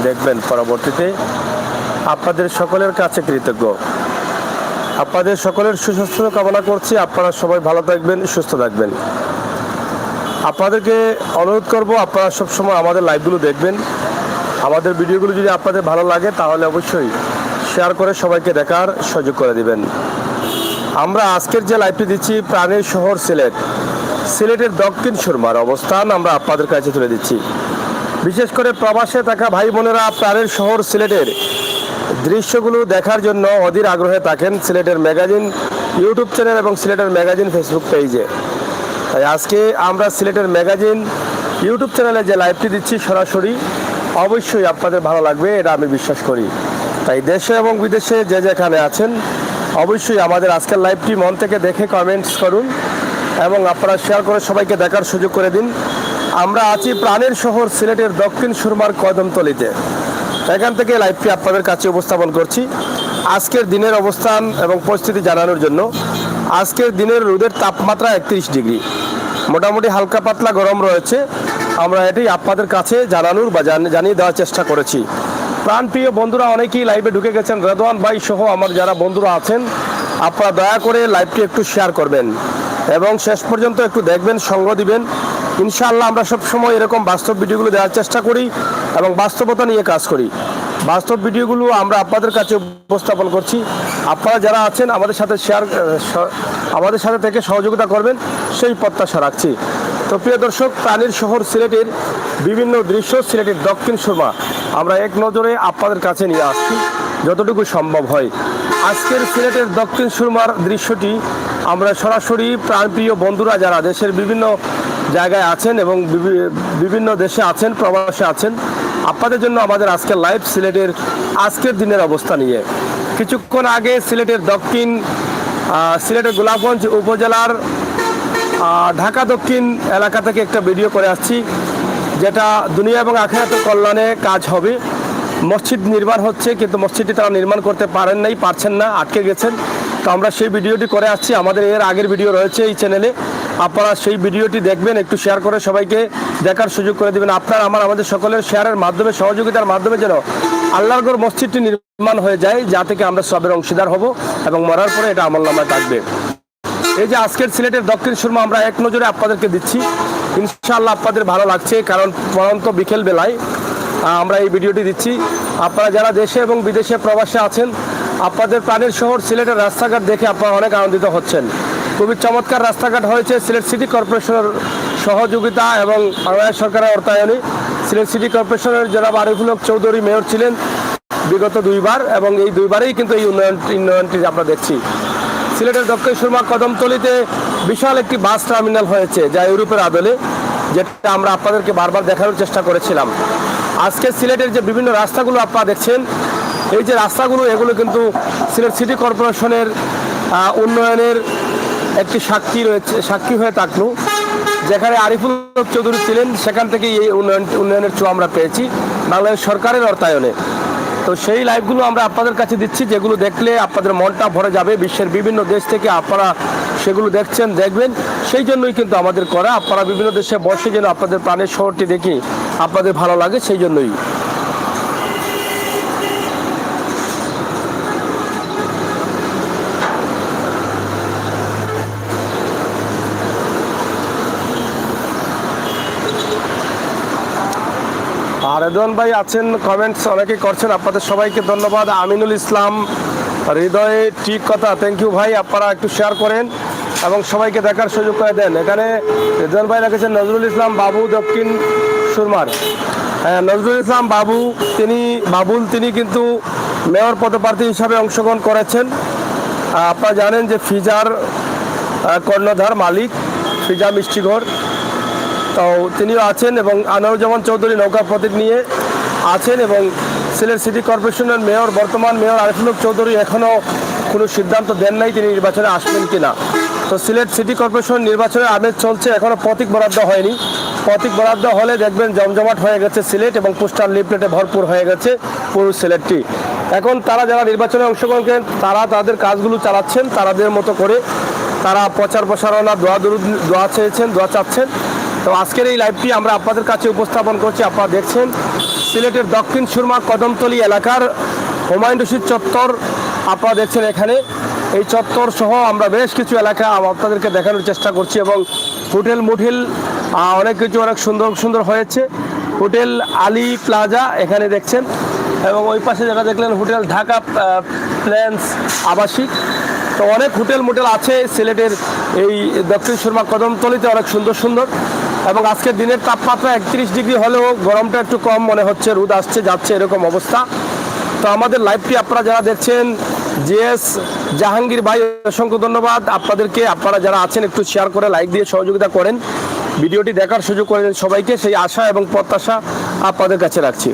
দেখবেন পরবর্তীতে আপনাদের সকলের কাছে কৃতজ্ঞ। আপনাদের সকলের সুস্বাস্থ্য কামনা করছি। আপনারা সবাই ভালো থাকবেন, সুস্থ থাকবেন। আপনাদেরকে অনুরোধ করব, আপনারা সবসময় আমাদের লাইভগুলো দেখবেন। আমাদের ভিডিওগুলো যদি আপনাদের ভালো লাগে তাহলে অবশ্যই শেয়ার করে সবাইকে দেখার সুযোগ করে দিবেন। আমরা আজকের যে লাইভটি দিচ্ছি প্রাণের শহর সিলেট, সিলেটের দক্ষিণ সুরমার অবস্থান আমরা আপনাদের কাছে তুলে দিচ্ছি। বিশেষ করে প্রবাসে থাকা ভাই বোনেরা প্রাণের শহর সিলেটের দৃশ্যগুলো দেখার জন্য অধীর আগ্রহে থাকেন সিলেটের ম্যাগাজিন ইউটিউব চ্যানেল এবং সিলেটের ম্যাগাজিন ফেসবুক পেজে। তাই আজকে আমরা সিলেটের ম্যাগাজিন ইউটিউব চ্যানেলে যে লাইভটি দিচ্ছি সরাসরি, অবশ্যই আপনাদের ভালো লাগবে এটা আমি বিশ্বাস করি। তাই দেশে এবং বিদেশে যে যেখানে আছেন অবশ্যই আমাদের আজকের লাইভটি মন থেকে দেখে কমেন্টস করুন এবং আপনারা শেয়ার করে সবাইকে দেখার সুযোগ করে দিন। আমরা আছি প্রাণের শহর সিলেটের দক্ষিণ সুরমার কদমতলিতে। এখান থেকে লাইভটি আপনাদের কাছে উপস্থাপন করছি আজকের দিনের অবস্থান এবং পরিস্থিতি জানানোর জন্য। আজকের দিনের রোদের তাপমাত্রা 31 ডিগ্রি, মোটামুটি হালকা পাতলা গরম রয়েছে। আমরা এটি আপনাদের কাছে জানানোর বা জানিয়ে দেওয়ার চেষ্টা করেছি। প্রাণপ্রিয় বন্ধুরা অনেকেই লাইভে ঢুকে গেছেন, রেদওয়ান ভাই সহ আমার যারা বন্ধুরা আছেন, আপনারা দয়া করে লাইভটি একটু শেয়ার করবেন এবং শেষ পর্যন্ত একটু দেখবেন, সঙ্গ দিবেন। ইনশাআল্লাহ আমরা সবসময় এরকম বাস্তব ভিডিওগুলো দেওয়ার চেষ্টা করি এবং বাস্তবতা নিয়ে কাজ করি। বাস্তব ভিডিওগুলো আমরা আপনাদের কাছে উপস্থাপন করছি। আপনারা যারা আছেন আমাদের সাথে থেকে সহযোগিতা করবেন সেই প্রত্যাশা রাখছি। তো প্রিয় দর্শক, প্রাণীর শহর সিলেটের বিভিন্ন দৃশ্য সিলেটের দক্ষিণ সুরমা আমরা এক নজরে আপনাদের কাছে নিয়ে আসছি যতটুকু সম্ভব হয়। আজকের সিলেটের দক্ষিণ সুরমার দৃশ্যটি আমরা সরাসরি প্রাণপ্রিয় বন্ধুরা যারা দেশের বিভিন্ন জায়গায় আছেন এবং বিভিন্ন দেশে আছেন, প্রবাসে আছেন, আপনাদের জন্য আমাদের আজকের লাইভ সিলেটের আজকের দিনের অবস্থা নিয়ে। কিছুক্ষণ আগে সিলেটের সিলেটের গোলাপগঞ্জ উপজেলার ঢাকা দক্ষিণ এলাকা থেকে একটা ভিডিও করে আসছি, যেটা দুনিয়া এবং আখিরাতের কল্যাণে কাজ হবে। মসজিদ নির্মাণ হচ্ছে, কিন্তু মসজিদটি তারা নির্মাণ করতে পারছেন না, আটকে গেছেন। তো আমরা সেই ভিডিওটি করে আসছি। আমাদের এর আগের ভিডিও রয়েছে এই চ্যানেলে, আপনারা সেই ভিডিওটি দেখবেন, একটু শেয়ার করে সবাইকে দেখার সুযোগ করে দেবেন। আমাদের সকলের শেয়ারের মাধ্যমে, সহযোগিতার মাধ্যমে যেন আল্লাহর ঘর মসজিদটি নির্মাণ হয়ে যায়, যা থেকে আমরা সবের অংশীদার হব এবং মরার পরে এটা আমলনামায় থাকবে। এই যে আজকের সিলেটের দক্ষিণ সুরমা আমরা এক নজরে আপনাদেরকে দিচ্ছি, ইনশাআল্লাহ আপনাদের ভালো লাগছে, কারণ পরন্ত বিকেল বেলায় আমরা এই ভিডিওটি দিচ্ছি। আপনারা যারা দেশে এবং বিদেশে প্রবাসে আছেন, আপনাদের প্রাণের শহর সিলেটের রাস্তাঘাট দেখে আপনারা অনেক আনন্দিত হচ্ছেন। খুবই চমৎকার রাস্তাঘাট হয়েছে সিলেট সিটি কর্পোরেশনের সহযোগিতা এবং বাংলাদেশ সরকারের অর্থায়নে। সিলেট সিটি কর্পোরেশনের জনাব আরিফুল হক চৌধুরী মেয়র ছিলেন বিগত 2 বার, এবং এই 2 বারেই কিন্তু এই উন্নয়নটি আমরা দেখছি। সিলেটের দক্ষিণ সুরমা কদমতলিতে বিশাল একটি বাস টার্মিনাল হয়েছে, যা ইউরোপের আদলে, যেটা আমরা আপনাদেরকে বারবার দেখানোর চেষ্টা করেছিলাম। আজকে সিলেটের যে বিভিন্ন রাস্তাগুলো আপনারা দেখছেন, এই যে রাস্তাগুলো, এগুলো কিন্তু সিলেট সিটি কর্পোরেশনের উন্নয়নের একটি সাক্ষী হয়ে থাকলো। যেখানে আরিফুল হক চৌধুরী ছিলেন, সেখান থেকেই এই উন্নয়নের ছোঁয়া আমরা পেয়েছি বাংলাদেশ সরকারের অর্থায়নে। তো সেই লাইভগুলো আমরা আপনাদের কাছে দিচ্ছি, যেগুলো দেখলে আপনাদের মনটা ভরে যাবে। বিশ্বের বিভিন্ন দেশ থেকে আপনারা সেগুলো দেখবেন, সেই জন্যই কিন্তু আমাদের করা। আপনারা বিভিন্ন দেশে বসে যেন আপনাদের প্রাণের শহরটি দেখি আপনাদের ভালো লাগে, সেই জন্যই। আর রেদওয়ান ভাই আছেন, কমেন্টস অনেকেই করছেন, আপনাদের সবাইকে ধন্যবাদ। আমিনুল ইসলাম হৃদয়ে ঠিক কথা, থ্যাংক ইউ ভাই। আপনারা একটু শেয়ার করেন এবং সবাইকে দেখার সুযোগ করে দেন। এখানে রেদওয়ান ভাই রেখেছেন নজরুল ইসলাম বাবু দক্ষিণ সুরমার। হ্যাঁ, নজরুল ইসলাম বাবুল তিনি কিন্তু মেয়র পদপ্রার্থী হিসাবে অংশগ্রহণ করেছেন। আপনারা জানেন যে ফিজার কর্ণধার মালিক, ফিজা মিষ্টিঘর, তো তিনিও আছেন, এবং আনোয়ারুজ্জামান চৌধুরী নৌকা প্রতীক নিয়ে আছেন। এবং সিলেট সিটি কর্পোরেশনের বর্তমান মেয়র আরিফুল হক চৌধুরী এখনও কোনো সিদ্ধান্ত দেন নাই তিনি নির্বাচনে আসবেন কিনা। তো সিলেট সিটি কর্পোরেশন নির্বাচনের আমেজ চলছে, এখনও প্রতীক বরাদ্দ হয়নি। প্রতীক বরাদ্দ হলে দেখবেন জমজমাট হয়ে গেছে সিলেট, এবং পোস্টার লিফলেটে ভরপুর হয়ে গেছে পুরো সিলেটটি। এখন তারা যারা নির্বাচনে অংশগ্রহণ করেন, তারা তাদের কাজগুলো চালাচ্ছেন তাদের মতো করে। তারা প্রচার প্রসারণা, দোয়া চাচ্ছেন। তো আজকের এই লাইভটি আমরা আপনাদের কাছে উপস্থাপন করছি। আপনারা দেখছেন সিলেটের দক্ষিণ সুরমা কদমতলী এলাকার হুমায়ুন রশিদ চত্বর আপনারা দেখছেন। এখানে এই চত্বর সহ আমরা বেশ কিছু এলাকা আপনাদেরকে দেখানোর চেষ্টা করছি এবং হোটেল মোটেল অনেক কিছু অনেক সুন্দর সুন্দর হয়েছে। হোটেল আলী প্লাজা এখানে দেখছেন এবং ওই পাশে যেটা দেখলেন হোটেল ঢাকা প্ল্যান্স আবাসিক। তো অনেক হোটেল মোটেল আছে সিলেটের এই দক্ষিণ সুরমা কদমতলীতে, অনেক সুন্দর সুন্দর। এবং আজকের দিনের তাপমাত্রা 31 ডিগ্রি হলেও গরমটা একটু কম মনে হচ্ছে, রোদ আসছে যাচ্ছে এরকম অবস্থা। তো আমাদের লাইভটি আপনারা যারা দেখছেন, জিএস জাহাঙ্গীর ভাই অসংখ্য ধন্যবাদ আপনাদেরকে। আপনারা যারা আছেন একটু শেয়ার করে লাইক দিয়ে সহযোগিতা করেন, ভিডিওটি দেখার সুযোগ করে দেন সবাইকে, সেই আশা এবং প্রত্যাশা আপনাদের কাছে রাখছি।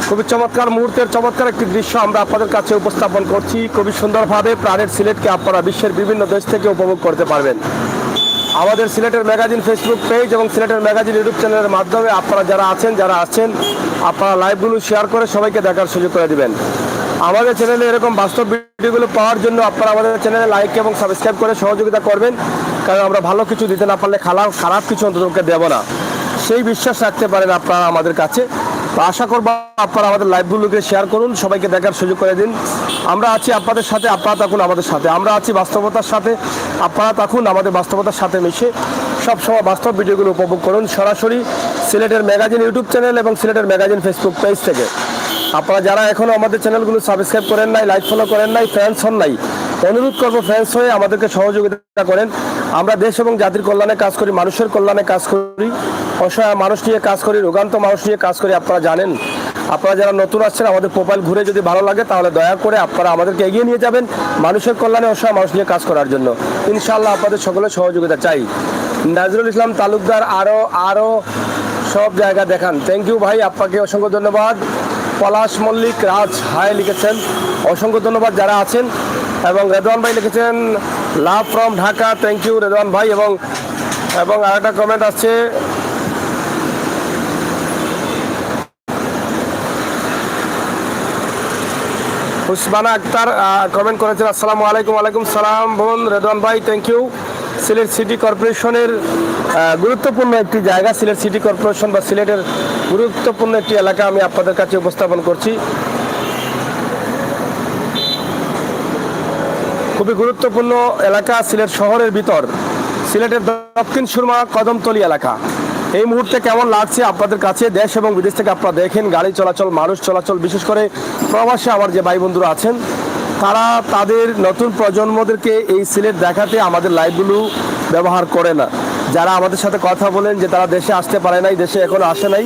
খুবই চমৎকার মুহূর্তের চমৎকার একটি দৃশ্য আমরা আপনাদের কাছে উপস্থাপন করছি। খুবই সুন্দরভাবে প্রাণের সিলেটকে আপনারা বিশ্বের বিভিন্ন দেশ থেকে উপভোগ করতে পারবেন। আমাদের সিলেটের ম্যাগাজিন ফেসবুক পেজ এবং সিলেটের ম্যাগাজিন ইউটিউব চ্যানেলের মাধ্যমে আপনারা যারা আছেন আপনারা লাইভগুলো শেয়ার করে সবাইকে দেখার সুযোগ করে দিবেন। আমাদের চ্যানেলে এরকম বাস্তব ভিডিওগুলো পাওয়ার জন্য আপনারা আমাদের চ্যানেলে লাইক এবং সাবস্ক্রাইব করে সহযোগিতা করবেন, কারণ আমরা ভালো কিছু দিতে না পারলে খারাপ কিছু অন্ততকে দেব না, সেই বিশ্বাস রাখতে পারেন আপনারা আমাদের কাছে। তো আশা করবো আপনারা আমাদের লাইভগুলোকে শেয়ার করুন, সবাইকে দেখার সুযোগ করে দিন। আমরা আছি আপনাদের সাথে, আপনারা থাকুন আমাদের সাথে। আমরা আছি বাস্তবতার সাথে, আপনারা থাকুন আমাদের বাস্তবতার সাথে মিশে সবসময় বাস্তব ভিডিওগুলো উপভোগ করুন সরাসরি সিলেটের ম্যাগাজিন ইউটিউব চ্যানেল এবং সিলেটের ম্যাগাজিন ফেসবুক পেজ থেকে। আপনারা যারা এখনও আমাদের চ্যানেলগুলো সাবস্ক্রাইব করেন নাই, লাইক ফলো করেন নাই, ফ্রেন্ডস হন নাই, অনুরোধ করবো ফ্রেন্ডস হয়ে আমাদেরকে সহযোগিতা করেন। আমরা দেশ এবং জাতির কল্যাণে কাজ করি, মানুষের কল্যাণে কাজ করি, অসহায় মানুষ নিয়ে কাজ করি, রোগান্ত মানুষ নিয়ে কাজ করি। আপনারা জানেন, আপনারা যারা নতুন আসছেন আমাদের প্রোফাইল ঘুরে যদি ভালো লাগে তাহলে দয়া করে আপনারা আমাদেরকে এগিয়ে নিয়ে যাবেন মানুষের কল্যাণে অসহায় মানুষ নিয়ে কাজ করার জন্য। ইনশাআল্লাহ আপনাদের সকলের সহযোগিতা চাই। নাজরুল ইসলাম তালুকদার আরও সব জায়গা দেখান। থ্যাংক ইউ ভাই, আপনাকে অসংখ্য ধন্যবাদ। পলাশ মল্লিক রাজ হাই লিখেছেন, অসংখ্য ধন্যবাদ যারা আছেন। এবং রেদওয়ান ভাই লিখেছেন love from Dhaka, thank you Redwan ভাই। এবং আরেকটা কমেন্ট আসছে, হুসমানা আক্তার কমেন্ট করেছেন আসসালামু আলাইকুম। ওয়ালাইকুম সালাম বোন রেদওয়ান ভাই, থ্যাংক ইউ। সিলেট সিটি কর্পোরেশনের গুরুত্বপূর্ণ একটি জায়গা, সিলেট সিটি কর্পোরেশন বা সিলেটের গুরুত্বপূর্ণ একটি এলাকা আমি আপনাদের কাছে উপস্থাপন করছি। খুবই গুরুত্বপূর্ণ এলাকা সিলেট শহরের ভিতর, সিলেটের দক্ষিণ সুরমা কদমতলী এলাকা। এই মুহূর্তে কেমন লাগছে আপনাদের কাছে? দেশ এবং বিদেশ থেকে আপনারা দেখেন গাড়ি চলাচল, মানুষ চলাচল, বিশেষ করে প্রবাসে আমার যে ভাই বন্ধুরা আছেন তারা তাদের নতুন প্রজন্মদেরকে এই সিলেট দেখাতে আমাদের লাইভগুলো ব্যবহার করে না। যারা আমাদের সাথে কথা বলেন যে তারা দেশে আসতে পারে নাই, দেশে এখনো আসে নাই,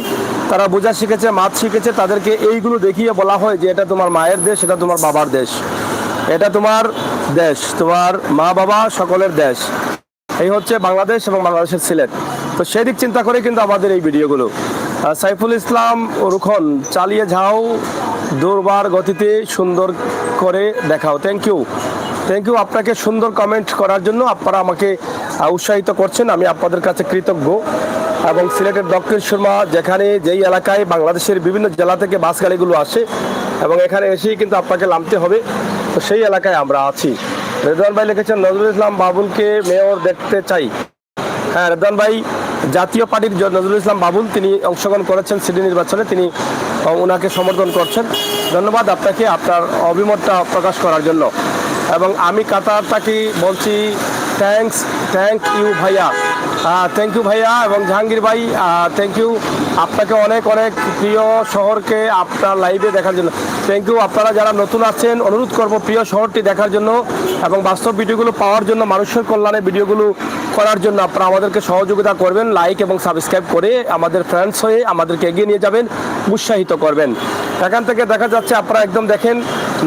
তারা বোঝা শিখেছে, মাছ শিখেছে, তাদেরকে এইগুলো দেখিয়ে বলা হয় যে এটা তোমার মায়ের দেশ, এটা তোমার বাবার দেশ, এটা তোমার দেশ, তোমার মা বাবা সকলের দেশ। এই হচ্ছে বাংলাদেশ এবং বাংলাদেশের সিলেট। তো সেই দিক চিন্তা করে কিন্তু আমাদের এই ভিডিওগুলো। সাইফুল ইসলাম রুখন, চালিয়ে যাও দুর্বার গতিতে, সুন্দর করে দেখাও। থ্যাংক ইউ আপনাকে সুন্দর কমেন্ট করার জন্য। আপনারা আমাকে উৎসাহিত করছেন, আমি আপনাদের কাছে কৃতজ্ঞ। এবং সিলেটের দক্ষিণ সুরমা যেই এলাকায় বাংলাদেশের বিভিন্ন জেলা থেকে বাস গাড়িগুলো আসে এবং এখানে এসেই কিন্তু আপনাকে নামতে হবে, তো সেই এলাকায় আমরা আছি। রেদওয়ান ভাই লিখেছেন নজরুল ইসলাম বাবুলকে মেয়র দেখতে চাই। হ্যাঁ, রেদওয়ান ভাই জাতীয় পার্টির নজরুল ইসলাম বাবুল, তিনি অংশগ্রহণ করেছেন সিটি নির্বাচনে, তিনি ওনাকে সমর্থন করছেন। ধন্যবাদ আপনাকে আপনার অভিমতটা প্রকাশ করার জন্য। এবং আমি কাতার তাকে বলছি থ্যাংক ইউ ভাইয়া, থ্যাংক ইউ ভাইয়া। এবং জাহাঙ্গীর ভাই থ্যাংক ইউ আপনাকে, অনেক প্রিয় শহরকে আপনার লাইভে দেখার জন্য থ্যাংক ইউ। আপনারা যারা নতুন আছেন অনুরোধ করব প্রিয় শহরটি দেখার জন্য এবং বাস্তব ভিডিওগুলো পাওয়ার জন্য, মানুষের কল্যাণে ভিডিওগুলো করার জন্য আপনারা আমাদেরকে সহযোগিতা করবেন, লাইক এবং সাবস্ক্রাইব করে আমাদের ফ্রেন্ডস হয়ে আমাদেরকে এগিয়ে নিয়ে যাবেন, উৎসাহিত করবেন। এখান থেকে দেখা যাচ্ছে আপনারা একদম দেখেন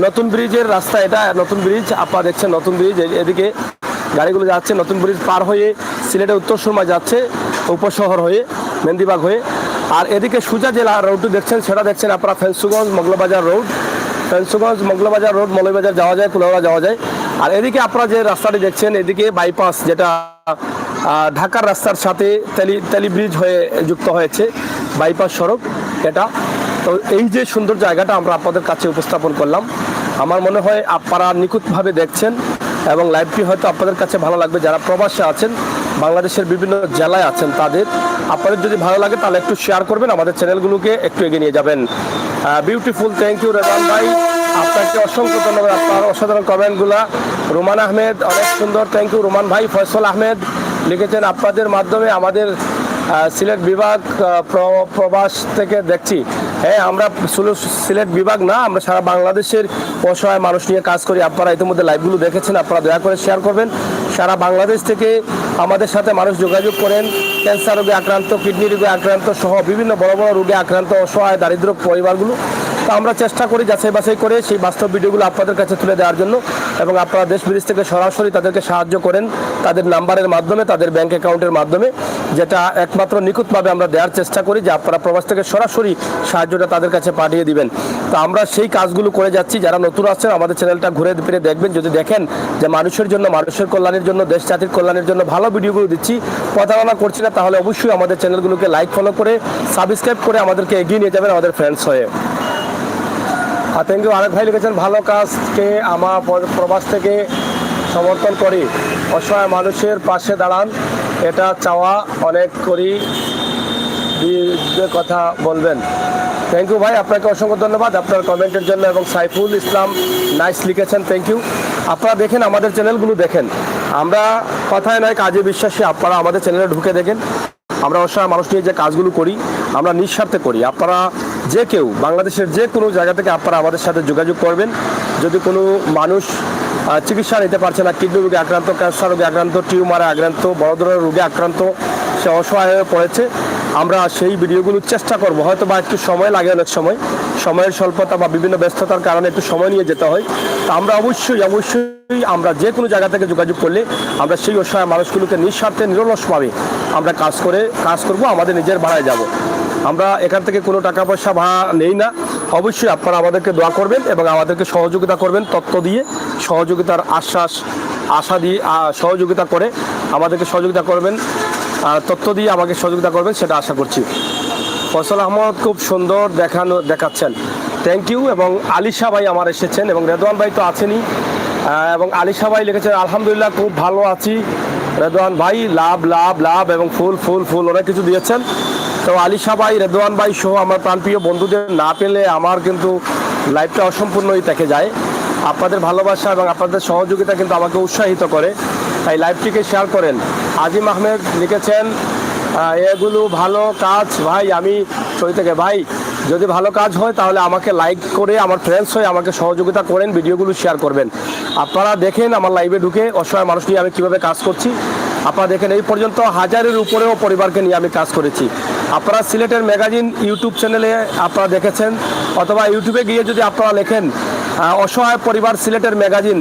নতুন ব্রিজের রাস্তা, এটা নতুন ব্রিজ, আপনারা দেখছেন নতুন ব্রিজ, এদিকে গাড়িগুলো যাচ্ছে নতুন ব্রিজ পার হয়ে সিলেটের উত্তর সুরমা যাচ্ছে, উপশহর হয়ে মেন্দিবাগ হয়ে। আর এদিকে সুজা জেলা রোডটি দেখছেন, সেটা দেখছেন আপনারা ফেন্সুগঞ্জ মগলবাজার রোড, মৌলভীবাজার যাওয়া যায়, কুলাউড়া যাওয়া যায়। আর এদিকে আপনারা যে রাস্তাটি দেখছেন এদিকে বাইপাস, যেটা ঢাকার রাস্তার সাথে তেলি ব্রিজ হয়ে যুক্ত হয়েছে, বাইপাস সড়ক এটা। তো এই যে সুন্দর জায়গাটা আমরা আপনাদের কাছে উপস্থাপন করলাম, আমার মনে হয় আপনারা নিখুঁতভাবে দেখছেন এবং লাইভটি হয়তো আপনাদের কাছে ভালো লাগবে। যারা প্রবাসে আছেন, বাংলাদেশের বিভিন্ন জেলায় আছেন, আপনাদের যদি ভালো লাগে তাহলে একটু শেয়ার করবেন, আমাদের চ্যানেলগুলোকে একটু এগিয়ে নিয়ে যাবেন। বিউটিফুল, থ্যাংক ইউ রেদওয়ান ভাই, আপনাকে অসংখ্য ধন্যবাদ আপনার অসাধারণ কমেন্টগুলা। রোমান আহমেদ অনেক সুন্দর, থ্যাংক ইউ রোমান ভাই। ফয়সল আহমেদ লিখেছেন আপনাদের মাধ্যমে আমাদের সিলেট বিভাগ প্রবাস থেকে দেখছি। হ্যাঁ, আমরা সিলেট বিভাগ না, আমরা সারা বাংলাদেশের অসহায় মানুষ নিয়ে কাজ করি। আপনারা ইতিমধ্যে লাইভগুলো দেখেছেন, আপনারা দয়া করে শেয়ার করবেন। সারা বাংলাদেশ থেকে আমাদের সাথে মানুষ যোগাযোগ করেন, ক্যান্সার রোগে আক্রান্ত, কিডনি রোগে আক্রান্ত সহ বিভিন্ন বড় বড় রোগে আক্রান্ত অসহায় দারিদ্র পরিবারগুলো। তো আমরা চেষ্টা করি যাচাই বাছাই করে সেই বাস্তব ভিডিওগুলো আপনাদের কাছে তুলে দেওয়ার জন্য, এবং আপনারা দেশ বিদেশ থেকে সরাসরি তাদেরকে সাহায্য করেন তাদের নাম্বারের মাধ্যমে, তাদের ব্যাংক অ্যাকাউন্টের মাধ্যমে, যেটা একমাত্র নিখুঁতভাবে আমরা দেওয়ার চেষ্টা করি যে আপনারা প্রবাস থেকে সরাসরি সাহায্যটা তাদের কাছে পাঠিয়ে দিবেন। তো আমরা সেই কাজগুলো করে যাচ্ছি। যারা নতুন আসছেন আমাদের চ্যানেলটা ঘুরে ফিরে দেখবেন, যদি দেখেন যে মানুষের জন্য, মানুষের কল্যাণের জন্য, দেশ জাতির কল্যাণের জন্য ভালো ভিডিওগুলো দিচ্ছি, প্রতারণা করছি না, তাহলে অবশ্যই আমাদের চ্যানেলগুলোকে লাইক ফলো করে সাবস্ক্রাইব করে আমাদেরকে এগিয়ে নিয়ে যাবেন আমাদের ফ্রেন্ডস হয়ে। Thank you. আরেক ভাই লিখেছেন ভালো কাজকে আমার প্রবাস থেকে সমর্থন করি, অসহায় মানুষের পাশে দাঁড়ান, এটা চাওয়া অনেক করি, কথা বলবেন। থ্যাংক ইউ ভাই, আপনাকে অসংখ্য ধন্যবাদ আপনার কমেন্টের জন্য। এবং সাইফুল ইসলাম নাইস লিখেছেন, থ্যাংক ইউ। আপনারা দেখেন, আমাদের চ্যানেলগুলো দেখেন, আমরা কথায় নয় কাজে বিশ্বাসী। আপনারা আমাদের চ্যানেলে ঢুকে দেখেন, আমরা অসহায় মানুষ নিয়ে যে কাজগুলো করি আমরা নিঃস্বার্থে করি। আপনারা যে কেউ বাংলাদেশের যে কোনো জায়গা থেকে আপনারা আমাদের সাথে যোগাযোগ করবেন। যদি কোনো মানুষ চিকিৎসা নিতে পারছে না, কিডনি রোগে আক্রান্ত, ক্যান্সার রোগে আক্রান্ত, টিউমারে আক্রান্ত, বড় ধরনের রোগে আক্রান্ত, সে অসহায় হয়ে পড়েছে, আমরা সেই ভিডিওগুলো চেষ্টা করব। হয়তো বা একটু সময় লাগে, অনেক সময় সময়ের স্বল্পতা বা বিভিন্ন ব্যস্ততার কারণে একটু সময় নিয়ে যেতে হয়। তা আমরা অবশ্যই আমরা যে কোনো জায়গা থেকে যোগাযোগ করলে আমরা সেই অসহায় মানুষগুলোকে নিঃস্বার্থে নিরলসভাবে আমরা কাজ করব, আমাদের নিজের ভাড়ায় যাব। আমরা এখান থেকে কোনো টাকা পয়সা ভাড়া নেই না। অবশ্যই আপনারা আমাদেরকে দোয়া করবেন এবং আমাদেরকে সহযোগিতা করবেন, তথ্য দিয়ে সহযোগিতার আশা দিয়ে সহযোগিতা করে আমাদেরকে সহযোগিতা করবেন, তথ্য দিয়ে আমাকে সহযোগিতা করবেন, সেটা আশা করছি। ফয়সল আহমদ খুব সুন্দর দেখাচ্ছেন, থ্যাংক ইউ। এবং আলিশা ভাই আমার এসেছেন, এবং রেদওয়ান ভাই তো আছেনই। এবং আলিশা ভাই লিখেছেন আলহামদুলিল্লাহ খুব ভালো আছি। রেদওয়ান ভাই লাভ লাভ লাভ এবং ফুল ফুল ফুল অনেক কিছু দিয়েছেন। তো আলিশা ভাই, রেদওয়ান ভাই সহ আমার প্রাণপ্রিয় বন্ধুদের না পেলে আমার কিন্তু লাইফটা অসম্পূর্ণই থেকে যায়। আপনাদের ভালোবাসা এবং আপনাদের সহযোগিতা কিন্তু আমাকে উৎসাহিত করে, তাই লাইভটিকে শেয়ার করেন। আজিম আহমেদ লিখেছেন এগুলো ভালো কাজ ভাই, আমি সই থেকে ভাই যদি ভালো কাজ হয় তাহলে আমাকে লাইক করে আমার ফ্রেন্ডস হয়ে আমাকে সহযোগিতা করেন, ভিডিওগুলো শেয়ার করবেন। আপনারা দেখেন আমার লাইভে ঢুকে অসহায় মানুষ নিয়ে আমি কীভাবে কাজ করছি। আপনারা দেখেন এই পর্যন্ত 1000-এর উপরেও পরিবারকে নিয়ে আমি কাজ করেছি। আপনারা সিলেটের ম্যাগাজিন ইউটিউব চ্যানেলে আপনারা দেখেছেন, অথবা ইউটিউবে গিয়ে যদি আপনারা লেখেন অসহায় পরিবার সিলেটের ম্যাগাজিন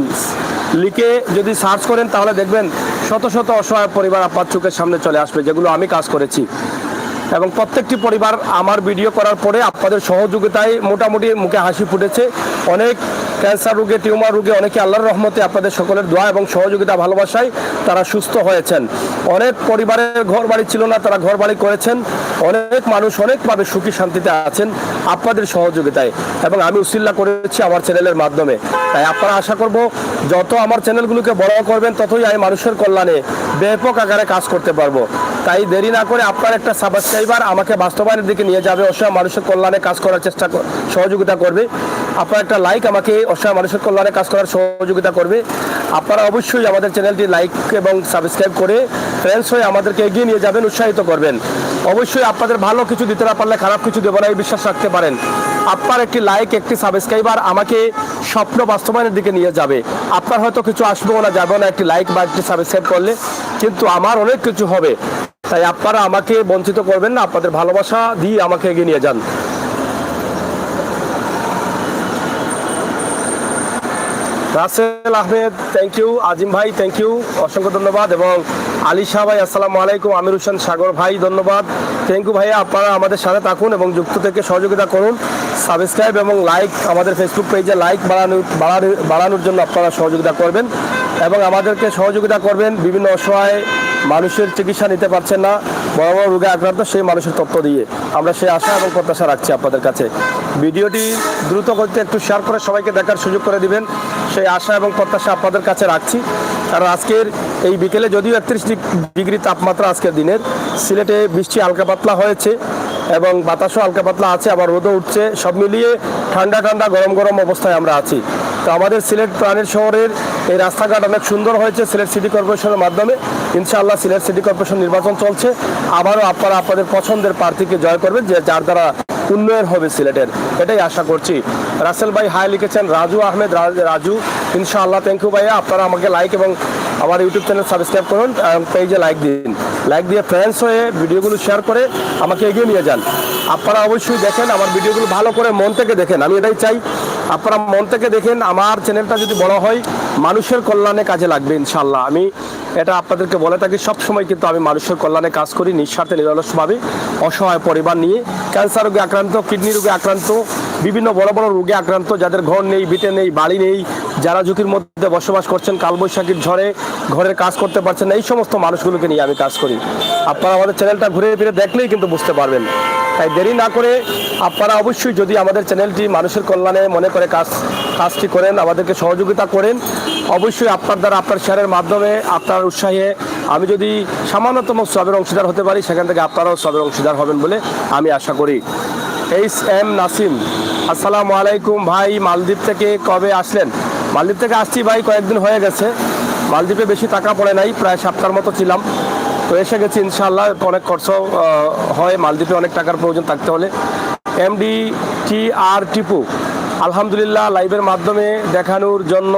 লিখে যদি সার্চ করেন তাহলে দেখবেন শত শত অসহায় পরিবার আপনার চোখের সামনে চলে আসবে, যেগুলো আমি কাজ করেছি। এবং প্রত্যেকটি পরিবার আমার ভিডিও করার পরে আপনাদের সহযোগিতায় মোটামুটি মুখে হাসি ফুটেছে। অনেক ক্যান্সার রোগে, টিউমার রোগে অনেকে আল্লাহর রহমতে আপনাদের সকলের দোয়া এবং সহযোগিতা ভালোবাসায় তারা সুস্থ হয়েছেন। অনেক পরিবারের ঘর বাড়ি ছিল না, তারা ঘর বাড়ি করেছেন। অনেক মানুষ অনেকভাবে সুখী শান্তিতে আছেন আপনাদের সহযোগিতায়, এবং আমি উসিল্লা করেছি আমার চ্যানেলের মাধ্যমে। তাই আপনারা আশা করব যত আমার চ্যানেলগুলোকে বড় করবেন ততই আমি মানুষের কল্যাণে ব্যাপক আকারে কাজ করতে পারবো। তাই দেরি না করে আপনার একটা সাবস্ক্রাইবার আমাকে বাস্তবায়নের দিকে নিয়ে যাবে, অসহায় মানুষের কল্যাণে কাজ করার সহযোগিতা করবে। আপনার একটা লাইক আমাকে অসহায় মানুষের কল্যাণে কাজ করার সহযোগিতা করবে। আপনারা অবশ্যই আমাদের চ্যানেলটি লাইক এবং সাবস্ক্রাইব করে ফ্রেন্ডস হয়ে আমাদেরকে এগিয়ে নিয়ে যাবেন, উৎসাহিত করবেন। অবশ্যই আপনাদের ভালো কিছু দিতে না পারলে খারাপ কিছু দেবো না, এই বিশ্বাস রাখতে পারেন। আপনার একটি লাইক, একটি সাবস্ক্রাইবার আমাকে স্বপ্ন বাস্তবায়নের দিকে নিয়ে যাবে। আপনার হয়তো কিছু আসবেও না, যাবেও না একটি লাইক বা একটি সাবস্ক্রাইব করলে, কিন্তু আমার অনেক কিছু হবে। তাই আপনারা আমাকে বঞ্চিত করবেন না, আপনাদের ভালোবাসা দিয়ে আমাকে এগিয়ে নিয়ে যান। Russell Ahmed, thank you. আজিম ভাই, থ্যাংক ইউ, অসংখ্য ধন্যবাদ। এবং আলিশা ভাই, আসসালামু আলাইকুম। আমির হোসেন সাগর ভাই, ধন্যবাদ, থ্যাংক ইউ ভাইয়া। আপনারা আমাদের সাথে থাকুন এবং যুক্ত থেকে সহযোগিতা করুন। সাবস্ক্রাইব এবং লাইক, আমাদের ফেসবুক পেজে লাইক বাড়ানোর জন্য আপনারা সহযোগিতা করবেন এবং আমাদেরকে সহযোগিতা করবেন। বিভিন্ন অসহায় মানুষের চিকিৎসা নিতে পারছেন না, বড় বড় রোগে আক্রান্ত সেই মানুষের তথ্য দিয়ে আমরা সেই আশা এবং প্রত্যাশা রাখছি আপনাদের কাছে। ভিডিওটি দ্রুত করতে একটু শেয়ার করে সবাইকে দেখার সুযোগ করে দিবেন, সেই আশা এবং প্রত্যাশা আপনাদের কাছে রাখছি। কারণ আজকের এই বিকেলে যদিও 31 ডিগ্রি তাপমাত্রা আজকের দিনের, সিলেটে বৃষ্টি হালকা পাতলা হয়েছে এবং বাতাসও হালকা পাতলা আছে, আবার রোদও উঠছে, সব মিলিয়ে ঠান্ডা ঠান্ডা গরম গরম অবস্থায় আমরা আছি। তো আমাদের সিলেট প্রাণের শহরের এই রাস্তাঘাট অনেক সুন্দর হয়েছে সিলেট সিটি কর্পোরেশনের মাধ্যমে। ইনশাআল্লাহ সিলেট সিটি কর্পোরেশন নির্বাচন চলছে, আবারও আপনারা আপনাদের পছন্দের প্রার্থীকে জয় করবেন, যে যার দ্বারা উন্নয়ন হবে সিলেটের, এটাই আশা করছি। রাসেল ভাই হাই লিখেছেন, রাজু আহমেদ রাজু, ইনশাআল্লাহ থ্যাংক ইউ ভাইয়া। আপনারা আমাকে লাইক এবং আমার ইউটিউব চ্যানেল সাবস্ক্রাইব করুন, পেজে লাইক দিন, লাইক দিয়ে ফ্রেন্ডস হয়ে ভিডিওগুলো শেয়ার করে আমাকে এগিয়ে নিয়ে যান। আপনারা অবশ্যই দেখেন আমার ভিডিওগুলো, ভালো করে মন থেকে দেখেন, আমি এটাই চাই আপনারা মন থেকে দেখেন। আমার চ্যানেলটা যদি বড় হয় মানুষের কল্যাণে কাজে লাগবে ইনশাআল্লাহ। আমি এটা আপনাদেরকে বলে থাকি সবসময়, কিন্তু আমি মানুষের কল্যাণে কাজ করি নিঃস্বার্থে নিরলসভাবে, অসহায় পরিবার নিয়ে, ক্যান্সার রোগে আক্রান্ত, কিডনি রোগে আক্রান্ত, বিভিন্ন বড় বড় রোগে আক্রান্ত, যাদের ঘর নেই, ভিটে নেই, বাড়ি নেই, যারা ঝুঁকির মধ্যে বসবাস করছেন, কালবৈশাখীর ঝড়ে ঘরের কাজ করতে পারছেন না, এই সমস্ত মানুষগুলোকে নিয়ে আমি কাজ করি। আপনারা আমাদের চ্যানেলটা ঘুরে ফিরে দেখলেই কিন্তু বুঝতে পারবেন। তাই দেরি না করে আপনারা অবশ্যই, যদি আমাদের চ্যানেলটি মানুষের কল্যাণে মনে করে কাজটি করেন, আমাদেরকে সহযোগিতা করেন, অবশ্যই আপনার দ্বারা, আপনার শেয়ারের মাধ্যমে, আপনার উৎসাহে আমি যদি সামান্যতম সবের অংশীদার হতে পারি, সেখান থেকে আপনারাও সবের অংশীদার হবেন বলে আমি আশা করি। এইচ এম নাসিম, আসসালামু আলাইকুম ভাই, মালদ্বীপ থেকে কবে আসলেন? মালদ্বীপ থেকে আসছি ভাই কয়েকদিন হয়ে গেছে, মালদ্বীপে বেশি টাকা পড়ে নাই, প্রায় সপ্তাহের মতো ছিলাম, তো এসে গেছি ইনশাআল্লাহ। অনেক খরচ হয় মালদ্বীপে, অনেক টাকার প্রয়োজন থাকতে হলে। এমডি টি আর টিপু, আলহামদুলিল্লাহ লাইভের মাধ্যমে দেখানোর জন্য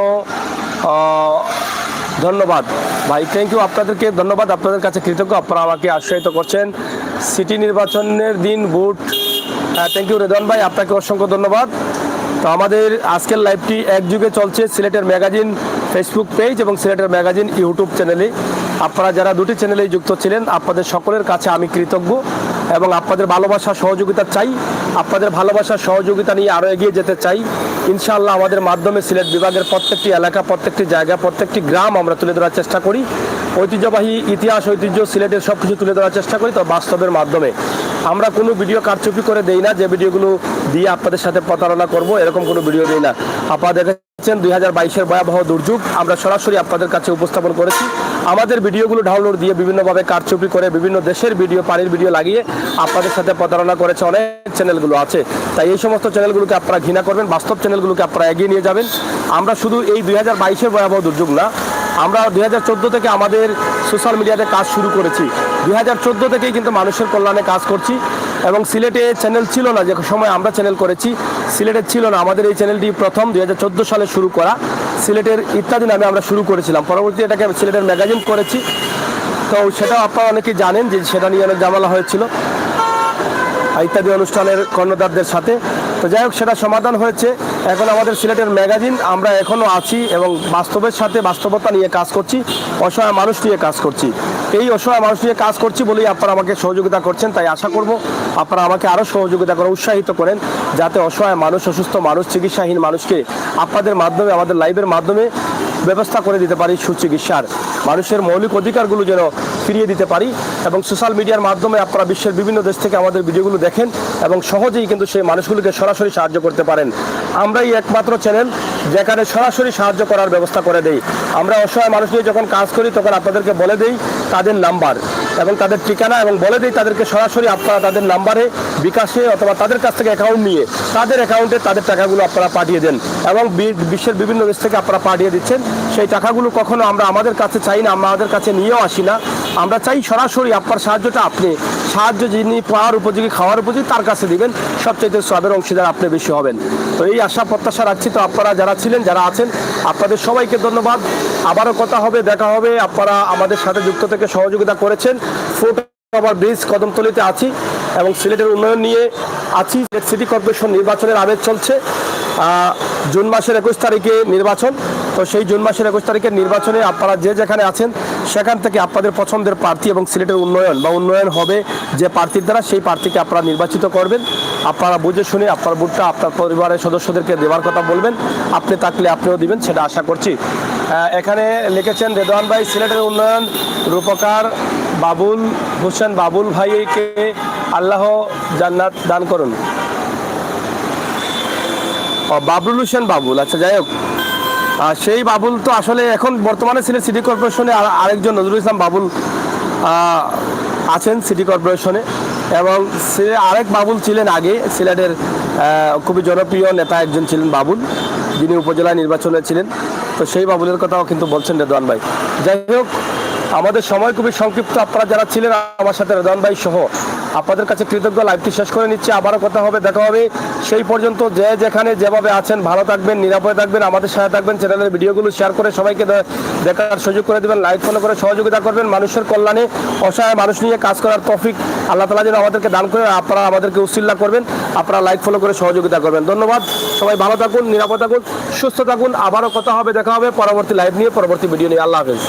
ধন্যবাদ ভাই, থ্যাংক ইউ, আপনাদেরকে ধন্যবাদ, আপনাদের কাছে কৃতজ্ঞ, আপনারা আমাকে আশ্রয়িত করছেন। সিটি নির্বাচনের দিন ভোট, থ্যাংক ইউ রেদওয়ান ভাই, আপনাকে অসংখ্য ধন্যবাদ। তো আমাদের আজকের লাইভটি একযুগে চলছে সিলেটের ম্যাগাজিন ফেসবুক পেজ এবং সিলেটের ম্যাগাজিন ইউটিউব চ্যানেলে। আপনারা যারা দুটি চ্যানেলেই যুক্ত ছিলেন, আপনাদের সকলের কাছে আমি কৃতজ্ঞ এবং আপনাদের ভালোবাসা সহযোগিতা চাই, আপনাদের ভালোবাসা সহযোগিতা নিয়ে আরও এগিয়ে যেতে চাই। ইনশাআল্লাহ আমাদের মাধ্যমে সিলেট বিভাগের প্রত্যেকটি এলাকা, প্রত্যেকটি জায়গা, প্রত্যেকটি গ্রাম আমরা তুলে ধরার চেষ্টা করি। ঐতিহ্যবাহী ইতিহাস, ঐতিহ্য, সিলেটের সব কিছু তুলে ধরার চেষ্টা করি, তো বাস্তবের মাধ্যমে। আমরা কোনো ভিডিও কারচুপি করে দেই না, যে ভিডিওগুলো দিয়ে আপনাদের সাথে প্রতারণা করব এরকম কোনো ভিডিও দেই না। আপনারা দেখেছেন 2022-এর ভয়াবহ দুর্যোগ আমরা সরাসরি আপনাদের কাছে উপস্থাপন করেছি। আমাদের ভিডিওগুলো ডাউনলোড দিয়ে বিভিন্নভাবে কারচুপি করে, বিভিন্ন দেশের ভিডিও, পানির ভিডিও লাগিয়ে আপনাদের সাথে প্রতারণা করেছে অনেক চ্যানেলগুলো আছে। তাই এই সমস্ত চ্যানেলগুলোকে আপনারা ঘৃণা করবেন, বাস্তব চ্যানেলগুলোকে আপনারা এগিয়ে নিয়ে যাবেন। আমরা শুধু এই 2022-এর ভয়াবহ দুর্যোগ না, আমরা 2014 থেকে আমাদের সোশ্যাল মিডিয়াতে কাজ শুরু করেছি। 2014 থেকেই কিন্তু মানুষের কল্যাণে কাজ করছি এবং সিলেটে চ্যানেল ছিল না, যে সময় আমরা চ্যানেল করেছি সিলেটের ছিল না। আমাদের এই চ্যানেলটি প্রথম 2014 সালে শুরু করা, সিলেটের ইত্যাদি নামে আমরা শুরু করেছিলাম, পরবর্তী এটাকে সিলেটের ম্যাগাজিন করেছি। তো সেটাও আপনারা অনেকেই জানেন যে সেটা নিয়ে অনেক ঝামেলা হয়েছিল ইত্যাদি অনুষ্ঠানের কর্ণধারদের সাথে। তো যাই হোক, সেটা সমাধান হয়েছে। এখন আমাদের সিলেটের ম্যাগাজিন, আমরা এখনও আছি এবং বাস্তবের সাথে বাস্তবতা নিয়ে কাজ করছি, অসহায় মানুষ নিয়ে কাজ করছি। এই অসহায় মানুষ নিয়ে কাজ করছি বলেই আপনারা আমাকে সহযোগিতা করছেন। তাই আশা করব আপনারা আমাকে আরও সহযোগিতা করে উৎসাহিত করেন, যাতে অসহায় মানুষ, অসুস্থ মানুষ, চিকিৎসাহীন মানুষকে আপনাদের মাধ্যমে, আমাদের লাইভের মাধ্যমে ব্যবস্থা করে দিতে পারি সুচিকিৎসার, মানুষের মৌলিক অধিকারগুলো যেন ফিরিয়ে দিতে পারি। এবং সোশ্যাল মিডিয়ার মাধ্যমে আপনারা বিশ্বের বিভিন্ন দেশ থেকে আমাদের ভিডিওগুলো দেখেন এবং সহজেই কিন্তু সেই মানুষগুলোকে সরাসরি সাহায্য করতে পারেন। আমরাই একমাত্র চ্যানেল যেখানে সরাসরি সাহায্য করার ব্যবস্থা করে দেই। আমরা অসহায় মানুষ নিয়ে যখন কাজ করি তখন আপনাদেরকে বলে দেই তাদের নাম্বার এবং তাদের ঠিকানা, এবং বলে দেই তাদেরকে সরাসরি আপনারা তাদের নাম্বারে, বিকাশে অথবা তাদের কাছ থেকে অ্যাকাউন্ট নিয়ে তাদের অ্যাকাউন্টে তাদের টাকাগুলো আপনারা পাঠিয়ে দেন এবং বিশ্বের বিভিন্ন দেশ থেকে আপনারা পাঠিয়ে দিচ্ছেন। সেই টাকাগুলো কখনো আমরা আমাদের কাছে চাই না, আমাদের কাছে নিয়েও আসি না। আমরা চাই সরাসরি আপনার সাহায্যটা, আপনি সাহায্য যিনি পাওয়ার উপযোগী, খাওয়ার উপযোগী, তার কাছে দিবেন, সবচেয়ে সবের অংশীদার আপনি বেশি হবেন। তো এই আশা প্রত্যাশা রাখছি। তো আপনারা যারা ছিলেন, যারা আছেন, আপনাদের সবাইকে ধন্যবাদ। আবারও কথা হবে, দেখা হবে। আপনারা আমাদের সাথে যুক্ত থেকে সহযোগিতা করেছেন। ফুট ওভার ব্রিজ কদমতলীতে আছি এবং সিলেটের উন্নয়ন নিয়ে আছি। সিটি কর্পোরেশন নির্বাচনের আবেগ চলছে, জুন মাসের 21 তারিখে নির্বাচন। তো সেই জুন মাসের 21 তারিখের নির্বাচনে আপনারা যে যেখানে আছেন সেখান থেকে আপনাদের পছন্দের প্রার্থী এবং সিলেটের উন্নয়ন বা উন্নয়ন হবে যে প্রার্থীর দ্বারা, সেই প্রার্থীকে আপনারা নির্বাচিত করবেন। আপনারা বুঝে শুনে আপনার ভোটটা আপনার পরিবারের সদস্যদেরকে দেওয়ার কথা বলবেন। আপনি থাকলে আপনিও দিবেন, সেটা আশা করছি। এখানে লিখেছেন রেদওয়ান ভাই, সিলেটের উন্নয়ন রূপকার বাবুল হোসেন বাবুল ভাইকে আল্লাহ জান্নাত দান করুন। বাবলুল হোসেন বাবুল, আচ্ছা যাই হোক। সেই বাবুল তো আসলে এখন বর্তমানে ছিলেন সিটি কর্পোরেশনে, আরেকজন নজরুল ইসলাম বাবুল আছেন সিটি কর্পোরেশনে, এবং আরেক বাবুল ছিলেন আগে সিলেটের খুবই জনপ্রিয় নেতা একজন ছিলেন বাবুল, যিনি উপজেলা নির্বাচনে ছিলেন। তো সেই বাবুলের কথাও কিন্তু বলছেন রেদওয়ান ভাই। যাই হোক, আমাদের সময় খুবই সংক্ষিপ্ত। আপনারা যারা ছিলেন আমার সাথে, রেদওয়ান ভাই সহ, আপনাদের কাছে কৃতজ্ঞ। লাইভটি শেষ করে নিচ্ছে, আবারও কথা হবে, দেখা হবে। সেই পর্যন্ত যে যেখানে যেভাবে আছেন ভালো থাকবেন, নিরাপদে থাকবেন, আমাদের সাথে থাকবেন। চ্যানেলের ভিডিওগুলো শেয়ার করে সবাইকে দেখার সুযোগ করে দেবেন, লাইক ফলো করে সহযোগিতা করবেন। মানুষের কল্যাণে অসহায় মানুষ নিয়ে কাজ করার তৌফিক আল্লাহ তাআলা যেন আমাদেরকে দান করে। আপনারা আমাদেরকে উসিলা করবেন, আপনারা লাইক ফলো করে সহযোগিতা করবেন। ধন্যবাদ। সবাই ভালো থাকুন, নিরাপদ থাকুন, সুস্থ থাকুন। আবারও কথা হবে, দেখা হবে পরবর্তী লাইভ নিয়ে, পরবর্তী ভিডিও নিয়ে। আল্লাহ হাফেজ।